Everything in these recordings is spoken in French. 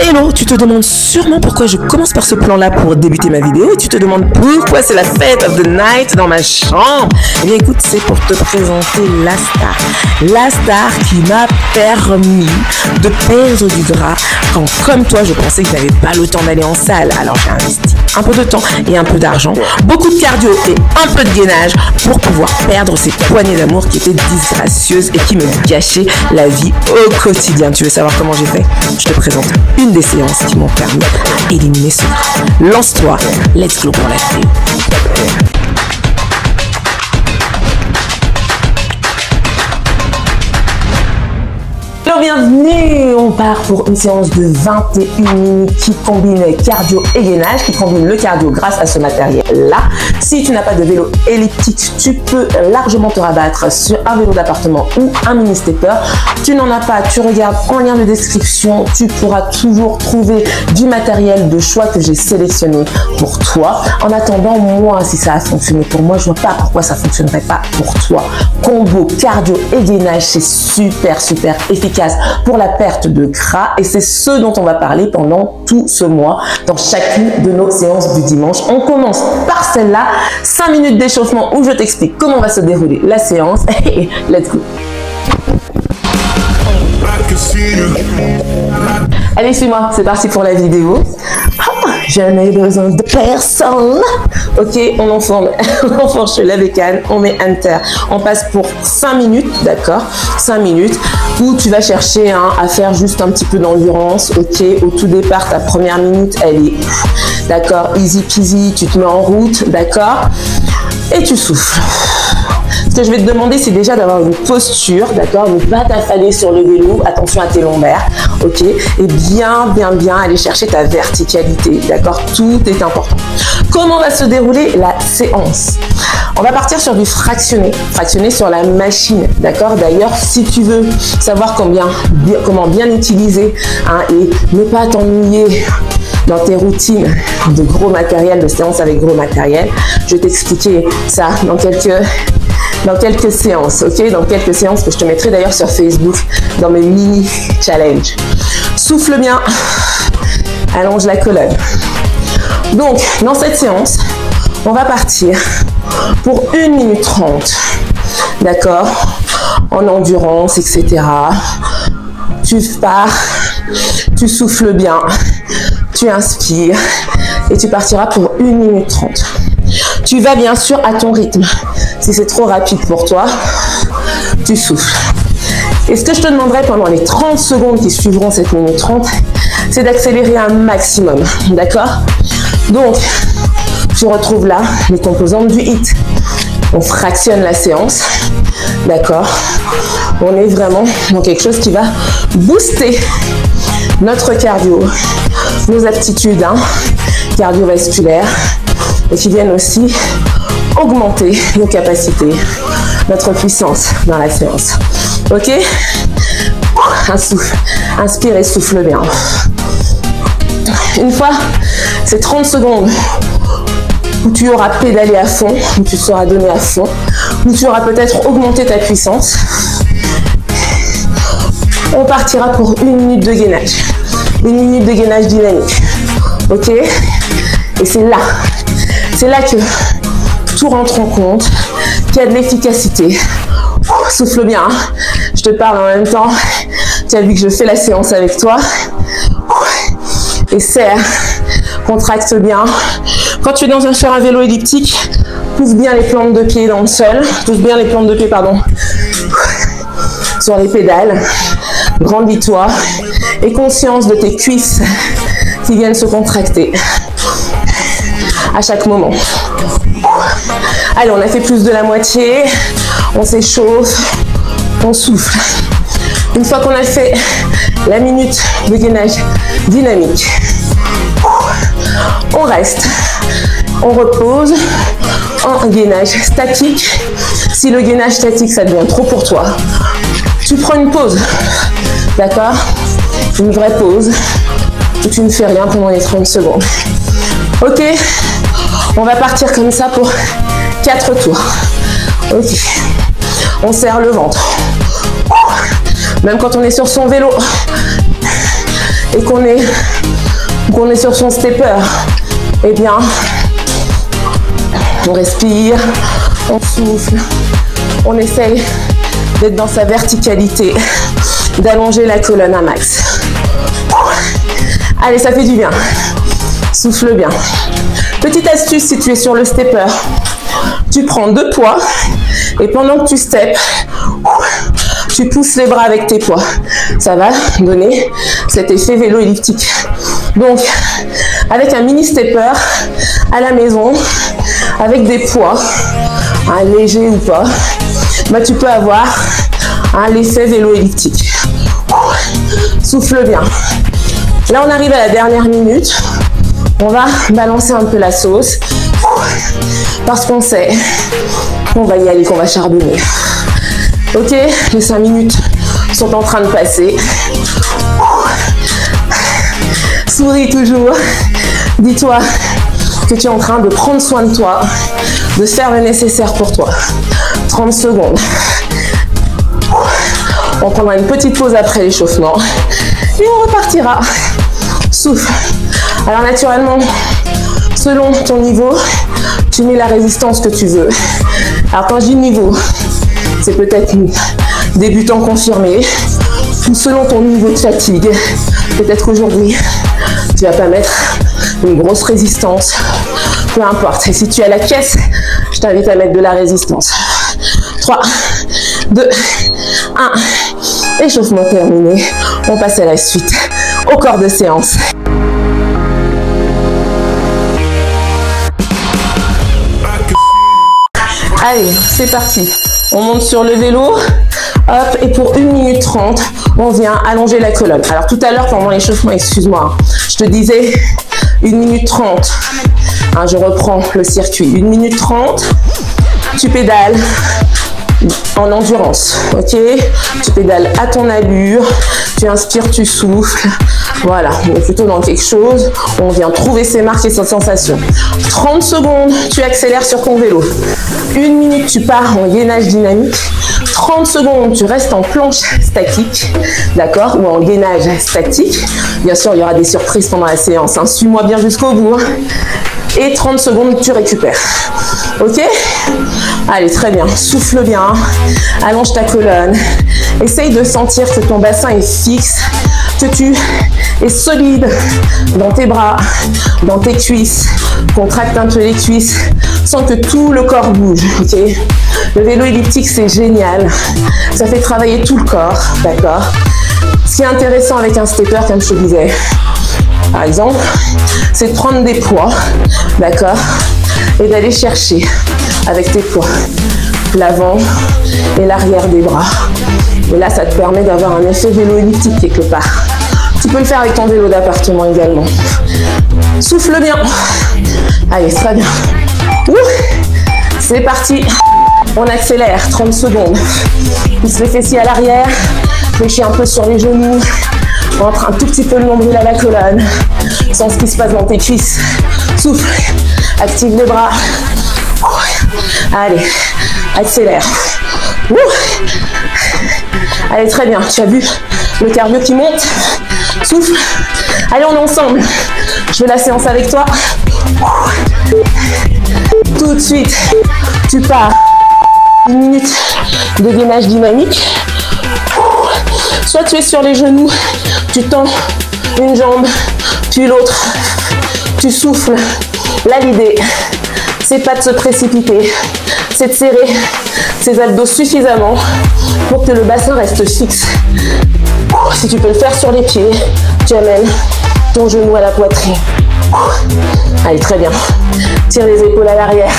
Hello, tu te demandes sûrement pourquoi je commence par ce plan-là pour débuter ma vidéo et tu te demandes pourquoi c'est la fête of the night dans ma chambre. Eh bien écoute, c'est pour te présenter la star qui m'a permis de perdre du gras quand, comme toi, je pensais que je n'avais pas le temps d'aller en salle. Alors j'ai investi un peu de temps et un peu d'argent, beaucoup de cardio et un peu de gainage pour pouvoir perdre ces poignées d'amour qui étaient disgracieuses et qui me gâchaient la vie au quotidien. Tu veux savoir comment j'ai fait? Je te présente une des séances qui m'ont permis d'éliminer ce gras. Lance-toi, let's go pour la vidéo. Bienvenue, on part pour une séance de 21 minutes qui combine cardio et gainage, qui combine le cardio grâce à ce matériel-là. Si tu n'as pas de vélo elliptique, tu peux largement te rabattre sur un vélo d'appartement ou un mini stepper. Tu n'en as pas, tu regardes en lien de description, tu pourras toujours trouver du matériel de choix que j'ai sélectionné pour toi. En attendant, moi, si ça a fonctionné pour moi, je vois pas pourquoi ça fonctionnerait pas pour toi. Combo cardio et gainage, c'est super efficace pour la perte de gras et c'est ce dont on va parler pendant tout ce mois dans chacune de nos séances du dimanche. On commence par celle-là, 5 minutes d'échauffement où je t'explique comment va se dérouler la séance. Let's go. Allez, suis-moi, c'est parti pour la vidéo. Je n'ai besoin de personne. Ok, on enfourche la bécane, on met enter. On passe pour 5 minutes, d'accord? 5 minutes où tu vas chercher à faire juste un petit peu d'endurance. Ok, au tout départ, ta première minute, elle est, d'accord, easy peasy, tu te mets en route, d'accord? Et tu souffles. Ce que je vais te demander, c'est déjà d'avoir une posture, d'accord? Ne pas t'affaler sur le vélo, attention à tes lombaires, ok? Et bien aller chercher ta verticalité, d'accord? Tout est important. Comment va se dérouler la séance? On va partir sur du fractionné sur la machine, d'accord? D'ailleurs, si tu veux savoir comment bien utiliser et ne pas t'ennuyer dans tes routines de gros matériel, de séances avec gros matériel, je vais t'expliquer ça dans quelques séances, ok? Dans quelques séances que je te mettrai d'ailleurs sur Facebook, dans mes mini challenges. Souffle bien, allonge la colonne. Donc, dans cette séance, on va partir pour 1 minute 30, d'accord? En endurance, etc. Tu pars, tu souffles bien, tu inspires et tu partiras pour 1 minute 30. Tu vas bien sûr à ton rythme. Si c'est trop rapide pour toi, tu souffles. Et ce que je te demanderai pendant les 30 secondes qui suivront cette minute 30, c'est d'accélérer un maximum, d'accord? Donc, tu retrouves là les composantes du HIIT. On fractionne la séance, d'accord? On est vraiment dans quelque chose qui va booster notre cardio, nos aptitudes cardiovasculaires et qui viennent aussi augmenter nos capacités, notre puissance dans la séance. Ok? Un souffle. Inspire et souffle bien. Une fois ces 30 secondes où tu auras pédalé à fond, où tu seras donné à fond, où tu auras peut-être augmenté ta puissance, on partira pour 1 minute de gainage. 1 minute de gainage dynamique. Ok? Et c'est là que tout rentre en compte, qu'il y a de l'efficacité. Souffle bien, je te parle en même temps. Tu as vu que je fais la séance avec toi. Et serre, contracte bien. Quand tu es sur un vélo elliptique, pousse bien les plantes de pied dans le sol. Pousse bien les plantes de pied, pardon. Sur les pédales. Grandis-toi. Et conscience de tes cuisses qui viennent se contracter à chaque moment. Allez, on a fait plus de la moitié. On s'échauffe. On souffle. Une fois qu'on a fait la minute de gainage dynamique, on reste. On repose en gainage statique. Si le gainage statique, ça devient trop pour toi, tu prends une pause. D'accord? Une vraie pause où tu ne fais rien pendant les 30 secondes. Ok? On va partir comme ça pour 4 tours. Ok. On serre le ventre. Même quand on est sur son vélo et qu'on est qu'on est sur son stepper, eh bien, on respire, on souffle, on essaye d'être dans sa verticalité, d'allonger la colonne à max. Allez, ça fait du bien. Souffle bien. Petite astuce, si tu es sur le stepper, tu prends 2 poids et pendant que tu steps, tu pousses les bras avec tes poids. Ça va donner cet effet vélo elliptique. Donc, avec un mini stepper à la maison, avec des poids, léger ou pas, bah, tu peux avoir l'effet vélo elliptique. Souffle bien. Là, on arrive à la dernière minute. On va balancer un peu la sauce parce qu'on sait qu'on va y aller, qu'on va charbonner. Ok, les 5 minutes sont en train de passer. Souris toujours. Dis-toi que tu es en train de prendre soin de toi, de faire le nécessaire pour toi. 30 secondes. On prendra une petite pause après l'échauffement et on repartira. Souffle. Alors naturellement, selon ton niveau, tu mets la résistance que tu veux. Alors quand je dis niveau, c'est peut-être débutant confirmé, ou selon ton niveau de fatigue. Peut-être qu'aujourd'hui, tu vas pas mettre une grosse résistance, peu importe. Et si tu as la caisse, je t'invite à mettre de la résistance. 3, 2, 1, échauffement terminé. On passe à la suite, au corps de séance. Allez, c'est parti. On monte sur le vélo. Hop, et pour 1 minute 30, on vient allonger la colonne. Alors tout à l'heure, pendant l'échauffement, excuse-moi, je te disais 1 minute 30. Je reprends le circuit. 1 minute 30, tu pédales en endurance, ok? Tu pédales à ton allure, tu inspires, tu souffles. Voilà, on est plutôt dans quelque chose où on vient trouver ses marques et ses sensations. 30 secondes, tu accélères sur ton vélo. 1 minute, tu pars en gainage dynamique. 30 secondes, tu restes en planche statique, d'accord, ou en gainage statique. Bien sûr, il y aura des surprises pendant la séance. Suis-moi bien jusqu'au bout. Et 30 secondes, tu récupères. Ok? Allez, très bien. Souffle bien. Allonge ta colonne. Essaye de sentir que ton bassin est fixe, que tu es solide dans tes bras, dans tes cuisses. Contracte un peu les cuisses sans que tout le corps bouge. Ok? Le vélo elliptique, c'est génial. Ça fait travailler tout le corps. D'accord? Ce qui est intéressant avec un stepper, comme je te disais, par exemple, c'est de prendre des poids, d'accord, et d'aller chercher avec tes poids l'avant et l'arrière des bras. Et là, ça te permet d'avoir un effet vélo elliptique quelque part. Tu peux le faire avec ton vélo d'appartement également. Souffle bien. Allez, très bien. C'est parti. On accélère, 30 secondes. Pousse les fessiers à l'arrière, fléchis un peu sur les genoux. Rentre un tout petit peu le nombril à la colonne. Sens ce qui se passe dans tes cuisses. Souffle. Active les bras. Allez, accélère. Allez, très bien. Tu as vu le cardio qui monte. Souffle. Allez, on est ensemble. Je veux la séance avec toi. Tout de suite, tu pars. 1 minute de gainage dynamique. Soit tu es sur les genoux, tu tends une jambe, puis l'autre, tu souffles. Là, l'idée, c'est pas de se précipiter, c'est de serrer ses abdos suffisamment pour que le bassin reste fixe. Si tu peux le faire sur les pieds, tu amènes ton genou à la poitrine. Allez, très bien. Tire les épaules à l'arrière.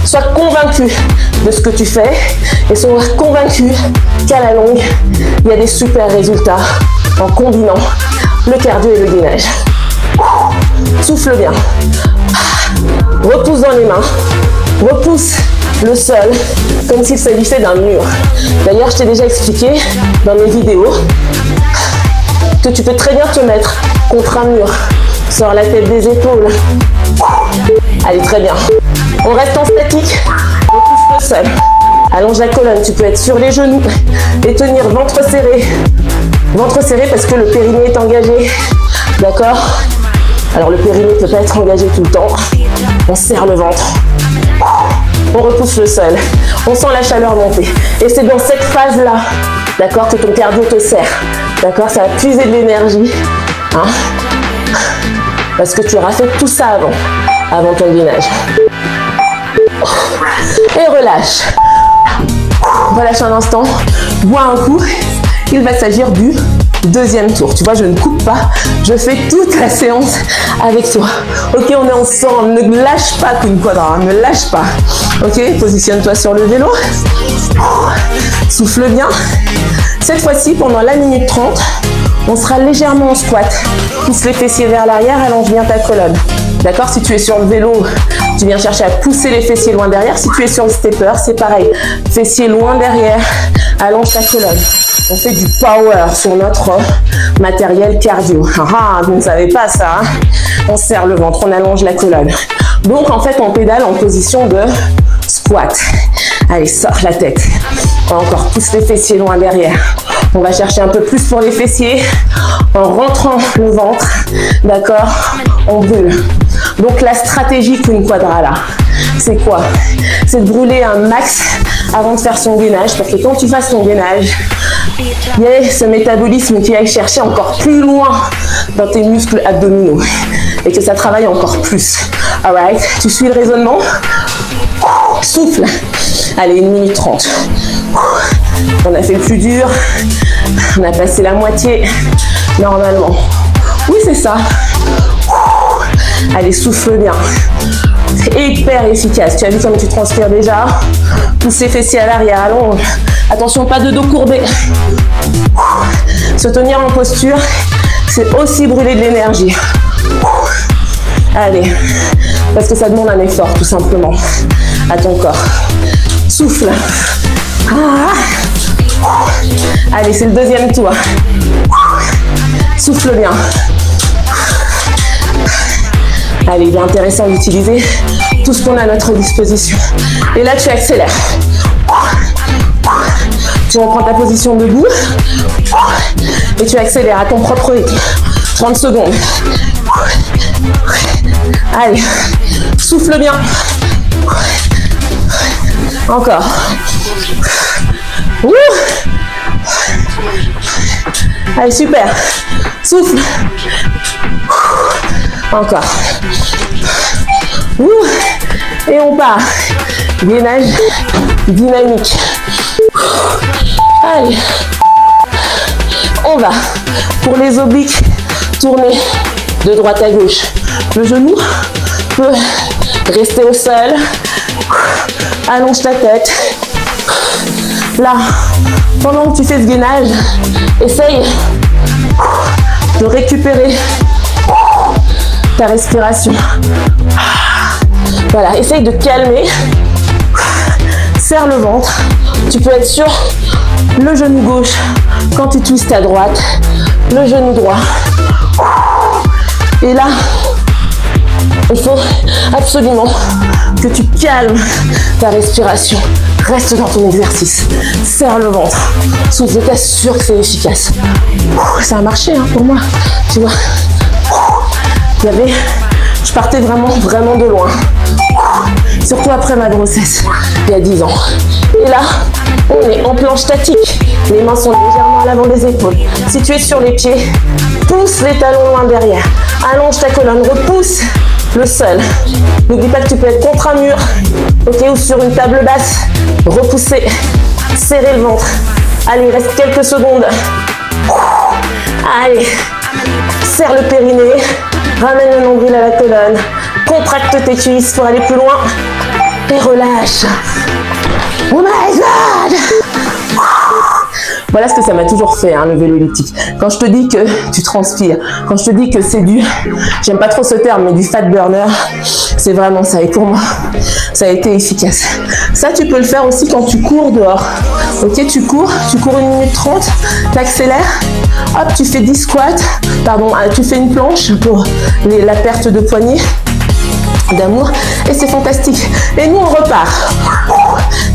Sois convaincu de ce que tu fais et sois convaincu qu'à la longue, il y a des super résultats en combinant le cardio et le gainage. Souffle bien. Repousse dans les mains. Repousse le sol comme s'il s'agissait d'un mur. D'ailleurs, je t'ai déjà expliqué dans mes vidéos que tu peux très bien te mettre contre un mur. Sors la tête des épaules. Allez, très bien. On reste en statique. Repousse le sol. Allonge la colonne. Tu peux être sur les genoux et tenir ventre serré. Ventre serré parce que le périnée est engagé. D'accord? Alors le périnée ne peut pas être engagé tout le temps. On serre le ventre. On repousse le sol. On sent la chaleur monter. Et c'est dans cette phase-là, d'accord, que ton cardio te serre. D'accord? Ça va puiser de l'énergie. Hein? Parce que tu auras fait tout ça avant ton gainage. Et relâche. Relâche un instant. Bois un coup. Il va s'agir du deuxième tour. Tu vois, je ne coupe pas. Je fais toute la séance avec toi. Ok, on est ensemble. Ne lâche pas Queen Quadra. Ne lâche pas. Ok, positionne-toi sur le vélo. Souffle bien. Cette fois-ci, pendant la minute 30, on sera légèrement en squat. Pousse les fessiers vers l'arrière, allonge bien ta colonne. D'accord? Si tu es sur le vélo, tu viens chercher à pousser les fessiers loin derrière. Si tu es sur le stepper, c'est pareil. Fessiers loin derrière, allonge ta colonne. On fait du power sur notre matériel cardio. Ah, vous ne savez pas ça, hein? On serre le ventre, on allonge la colonne. Donc, en fait, on pédale en position de squat. Allez, sors la tête. Encore, pousse les fessiers loin derrière. On va chercher un peu plus pour les fessiers en rentrant le ventre. D'accord? On brûle. Donc, la stratégie Queen Quadra, là, c'est quoi? C'est de brûler un max avant de faire son gainage. Parce que quand tu fasses ton gainage, il y a ce métabolisme qui aille chercher encore plus loin dans tes muscles abdominaux. Et que ça travaille encore plus. Alright? Tu suis le raisonnement? Souffle. Allez, 1 minute 30. On a fait le plus dur. On a passé la moitié. Normalement. Oui, c'est ça. Allez, souffle bien. Hyper efficace. Tu as vu comme tu transpires déjà? Pousse les fessiers à l'arrière. Allonge. Attention, pas de dos courbé. Se tenir en posture, c'est aussi brûler de l'énergie. Allez, parce que ça demande un effort, tout simplement, à ton corps. Souffle. Allez, c'est le deuxième tour. Souffle bien. Allez, il est intéressant d'utiliser tout ce qu'on a à notre disposition. Et là, tu accélères. Tu reprends ta position debout et tu accélères à ton propre rythme. 30 secondes. Allez, souffle bien. Encore. Allez, super. Souffle. Encore. Et on part. Gainage dynamique. Allez. On va. Pour les obliques, tourner de droite à gauche. Le genou peut rester au sol. Allonge ta tête. Là, pendant que tu fais ce gainage, essaye de récupérer ta respiration. Voilà, essaye de calmer. Serre le ventre. Tu peux être sur le genou gauche quand tu twistes à droite, le genou droit. Et là, il faut absolument que tu calmes ta respiration. Reste dans ton exercice. Serre le ventre. Souffle, je t'assure que c'est efficace. Ça a marché hein, pour moi. Tu vois, je partais vraiment de loin. Surtout après ma grossesse, il y a 10 ans. Et là, on est en planche statique. Les mains sont légèrement à l'avant des épaules. Si tu es sur les pieds, pousse les talons loin derrière. Allonge ta colonne, repousse le sol. N'oublie pas que tu peux être contre un mur, ok, ou sur une table basse. Repousser, serrer le ventre. Allez, il reste quelques secondes. Allez, serre le périnée, ramène le nombril à la colonne. Contracte tes cuisses pour aller plus loin. Et relâche. Oh my God! Voilà ce que ça m'a toujours fait, hein, le vélo elliptique. Quand je te dis que tu transpires, quand je te dis que c'est du, j'aime pas trop ce terme, mais du fat burner, c'est vraiment ça. Et pour moi, ça a été efficace. Ça, tu peux le faire aussi quand tu cours dehors. Ok, tu cours 1 minute 30, tu accélères, hop, tu fais 10 squats, pardon, tu fais une planche pour la perte de poignée, d'amour, et c'est fantastique. Et nous, on repart.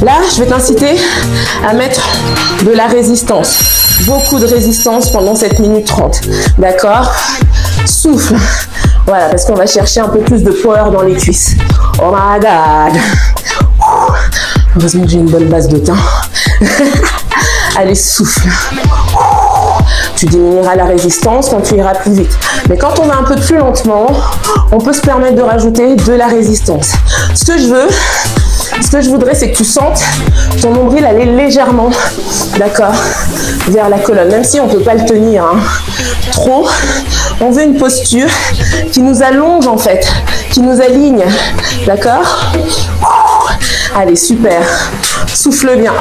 Là, je vais t'inciter à mettre de la résistance. Beaucoup de résistance pendant cette minute 30. D'accord? Souffle. Voilà, parce qu'on va chercher un peu plus de power dans les cuisses. Oh my God. Heureusement que j'ai une bonne base de temps. Allez, souffle. Tu diminueras la résistance quand tu iras plus vite. Mais quand on va un peu plus lentement, on peut se permettre de rajouter de la résistance. Ce que je voudrais, c'est que tu sentes ton nombril aller légèrement, d'accord, vers la colonne. Même si on ne peut pas le tenir trop, on veut une posture qui nous allonge en fait, qui nous aligne, d'accord. Allez, super. Souffle bien.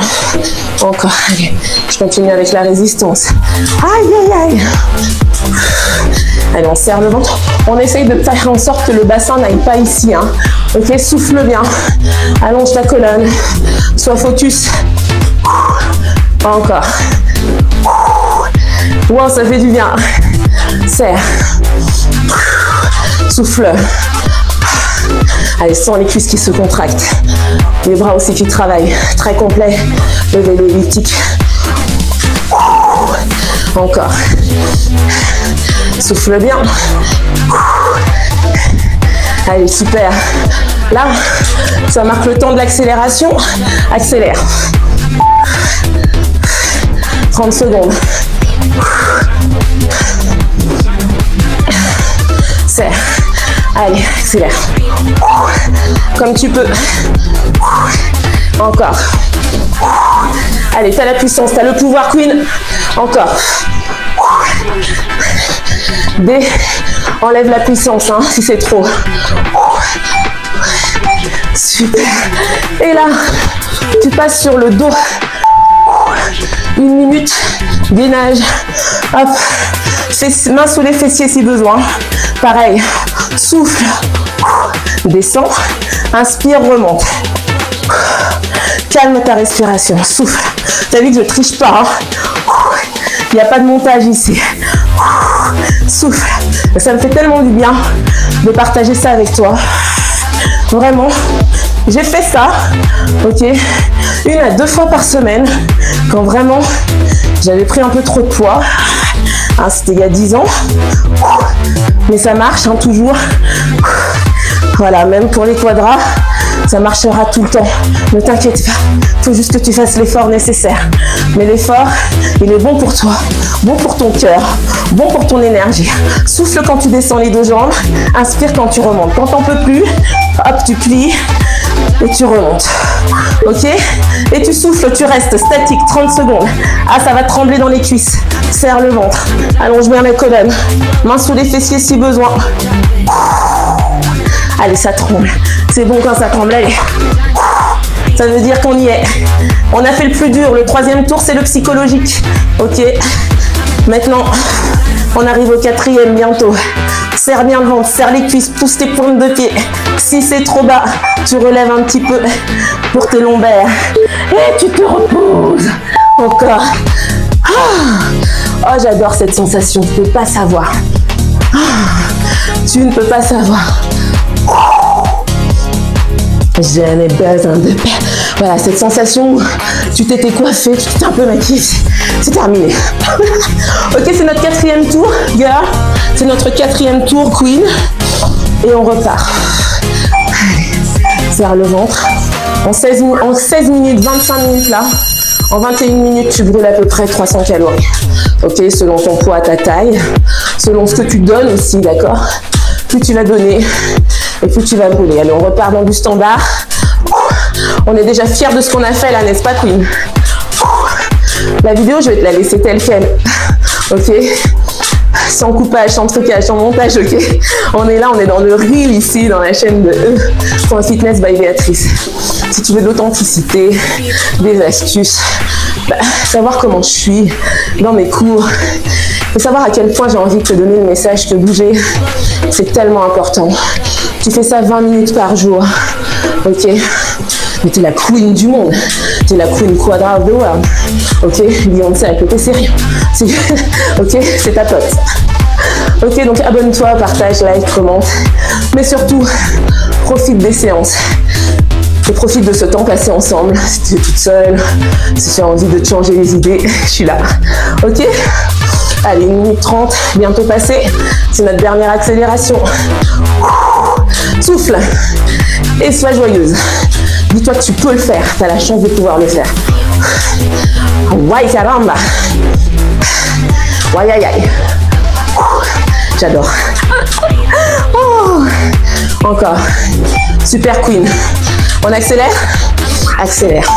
Encore. Allez, je continue avec la résistance. Aïe, aïe, aïe. Allez, on serre le ventre. On essaye de faire en sorte que le bassin n'aille pas ici. Ok, souffle bien. Allonge ta colonne. Sois focus. Encore. Wow, ça fait du bien. Serre. Souffle. Allez, sens les cuisses qui se contractent. Les bras aussi qui travaillent. Très complet. Le vélo elliptique. Encore. Souffle bien. Allez, super. Là, ça marque le temps de l'accélération. Accélère. 30 secondes. Serre. Allez, accélère. Comme tu peux. Encore. Allez, t'as la puissance, t'as le pouvoir, Queen. Encore. Enlève la puissance, si c'est trop. Super. Et là, tu passes sur le dos. 1 minute, gainage. Hop. Main sous les fessiers si besoin. Pareil. Souffle. Descends. Inspire, remonte. Calme ta respiration. Souffle. Tu as vu que je triche pas. Il n'y a pas de montage ici. Souffle. Ça me fait tellement du bien de partager ça avec toi. Vraiment. J'ai fait ça, ok, 1 à 2 fois par semaine, quand vraiment j'avais pris un peu trop de poids. C'était il y a 10 ans. Mais ça marche, toujours. Voilà, même pour les quadras, ça marchera tout le temps. Ne t'inquiète pas, il faut juste que tu fasses l'effort nécessaire. Mais l'effort, il est bon pour toi, bon pour ton cœur, bon pour ton énergie. Souffle quand tu descends les 2 jambes, inspire quand tu remontes. Quand t'en peux plus, hop, tu plies et tu remontes. Ok? Et tu souffles, tu restes statique 30 secondes. Ah, ça va trembler dans les cuisses. Serre le ventre. Allonge bien la colonne. Main sous les fessiers si besoin. Allez, ça tremble. C'est bon quand ça tremble, allez. Ça veut dire qu'on y est. On a fait le plus dur. Le 3e tour, c'est le psychologique. Ok. Maintenant, on arrive au 4e bientôt. Serre bien le ventre, serre les cuisses, pousse tes pointes de pied. Si c'est trop bas, tu relèves un petit peu pour tes lombaires. Et tu te reposes. Encore. Oh, j'adore cette sensation. Tu ne peux pas savoir. Tu ne peux pas savoir. Je n'ai besoin de paix. Voilà, cette sensation où tu t'étais coiffé, tu t'es un peu maquillée. C'est terminé. Ok, c'est notre 4e tour, girl. C'est notre 4e tour, queen. Et on repart. Allez, serre le ventre. En 16 minutes, 25 minutes là. En 21 minutes, tu brûles à peu près 300 calories. Ok, selon ton poids, ta taille. Selon ce que tu donnes aussi, d'accord? Plus tu vas donner et plus tu vas brûler. Allez, on repart dans du standard. On est déjà fiers de ce qu'on a fait là, n'est-ce pas, Queen? La vidéo, je vais te la laisser telle qu'elle. Ok? Sans coupage, sans trucage, sans montage, ok? On est là, on est dans le reel ici, dans la chaîne de Fitness by Béatrice. Si tu veux de l'authenticité, des astuces, savoir comment je suis dans mes cours, et savoir à quel point j'ai envie de te donner le message que bouger, c'est tellement important. Tu fais ça 20 minutes par jour, ok? Mais t'es la queen du monde, t'es la queen quadra of the world, ok? Beyoncé à côté, c'est rien, ok? C'est ta pote. Ok, donc abonne-toi, partage, like, commente, mais surtout, profite des séances. Et profite de ce temps passé ensemble. Si tu es toute seule, si tu as envie de te changer les idées, je suis là. Ok? Allez, 1 minute 30, bientôt passé. C'est notre dernière accélération. Souffle et sois joyeuse. Dis-toi que tu peux le faire. Tu as la chance de pouvoir le faire. Ouais, caramba. Ouais, aïe, aïe. J'adore. Oh. Encore. Super queen. On accélère? Accélère.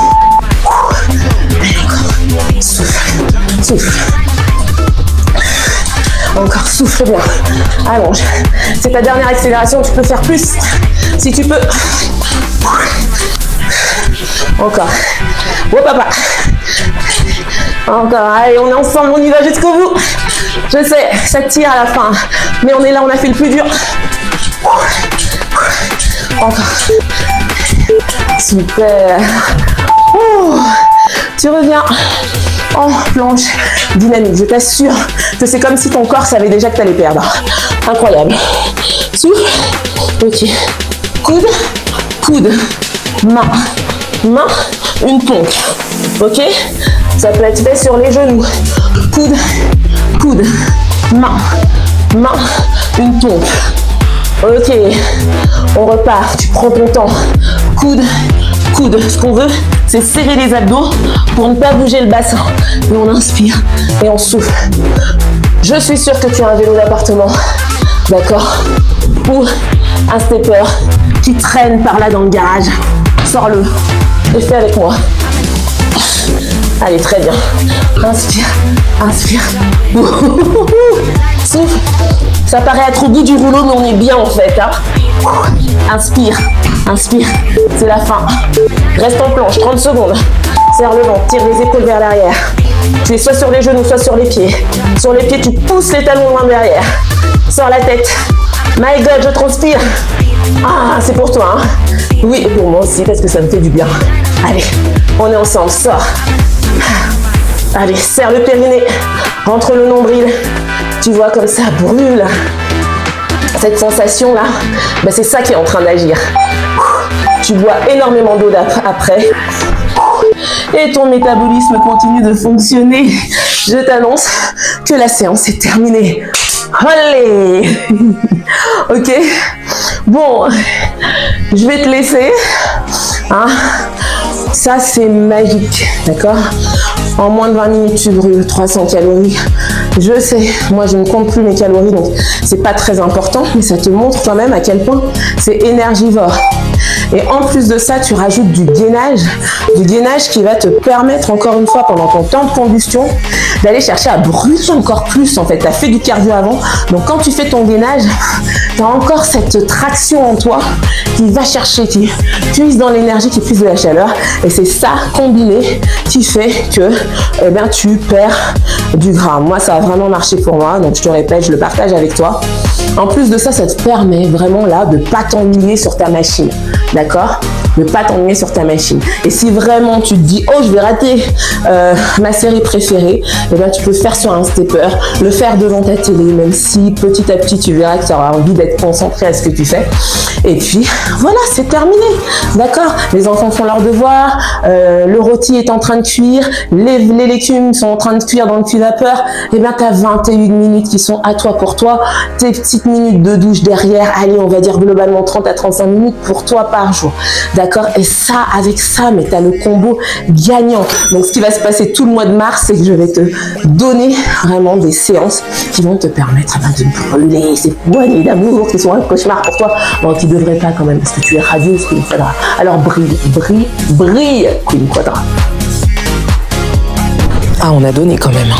Souffle. Souffle. Encore, souffle bien. Allonge. C'est ta dernière accélération, tu peux faire plus. Si tu peux. Encore. Oh papa. Encore. Allez, on est ensemble, on y va jusqu'au bout. Je sais, ça tire à la fin. Mais on est là, on a fait le plus dur. Encore. Super. Oh. Tu reviens en planche dynamique. Je t'assure que c'est comme si ton corps savait déjà que tu allais perdre. Incroyable. Souffle. Ok. Coude. Coude. Main. Main. Une pompe. Ok. Ça peut être fait sur les genoux. Coude. Coude. Main. Main. Une pompe. Ok. On repart. Tu prends ton temps. Coude. Coude. Ce qu'on veut, c'est serrer les abdos pour ne pas bouger le bassin. Et on inspire et on souffle. Je suis sûre que tu as un vélo d'appartement, d'accord, ou un stepper qui traîne par là dans le garage. Sors-le et fais avec moi. Allez, très bien. Inspire, inspire. Souffle. Ça paraît être au bout du rouleau, mais on est bien en fait. Hein. Inspire, inspire. C'est la fin. Reste en planche, 30 secondes. Serre le ventre, tire les épaules vers l'arrière. Tu es soit sur les genoux, soit sur les pieds. Sur les pieds, tu pousses les talons loin derrière. Sors la tête. My God, je transpire. Ah, c'est pour toi. Hein. Oui, et pour moi aussi, parce que ça me fait du bien. Allez, on est ensemble. Sors. Allez, serre le périnée. Rentre le nombril. Tu vois comme ça brûle. Cette sensation-là, ben c'est ça qui est en train d'agir. Tu bois énormément d'eau après. Et ton métabolisme continue de fonctionner. Je t'annonce que la séance est terminée. Allez. Ok. Bon, je vais te laisser. Hein. Ça, c'est magique. D'accord? En moins de 20 minutes, tu brûles 300 calories. Je sais, moi je ne compte plus mes calories, donc c'est pas très important, mais ça te montre quand même à quel point c'est énergivore. Et en plus de ça, tu rajoutes du gainage qui va te permettre, encore une fois, pendant ton temps de combustion, d'aller chercher à brûler encore plus. En fait, tu as fait du cardio avant, donc quand tu fais ton gainage, tu as encore cette traction en toi qui va chercher, qui puise dans l'énergie, qui puise de la chaleur. Et c'est ça, combiné, qui fait que eh bien, tu perds du gras. Moi, ça a vraiment marché pour moi, donc je te répète, je le partage avec toi. En plus de ça, ça te permet vraiment là de ne pas t'ennuyer sur ta machine. D'accord? Ne pas t'ennuyer sur ta machine. Et si vraiment tu te dis, oh, je vais rater ma série préférée, eh bien, tu peux le faire sur un stepper, le faire devant ta télé, même si petit à petit, tu verras que tu auras envie d'être concentré à ce que tu fais. Et puis, voilà, c'est terminé. D'accord? Les enfants font leurs devoirs, le rôti est en train de cuire, les légumes sont en train de cuire dans le cuit-vapeur. Eh bien, tu as 21 minutes qui sont à toi pour toi. Tes petites minutes de douche derrière, allez, on va dire globalement 30 à 35 minutes pour toi par jour. D'accord? Et ça, avec ça, mais tu as le combo gagnant. Donc, ce qui va se passer tout le mois de mars, c'est que je vais te donner vraiment des séances qui vont te permettre de brûler ces poignées d'amour qui sont un cauchemar pour toi. Bon, qui ne devraient pas quand même, parce que tu es radieuse, Queen Quadra. Alors, brille, brille, brille, Queen Quadra. Ah, on a donné quand même.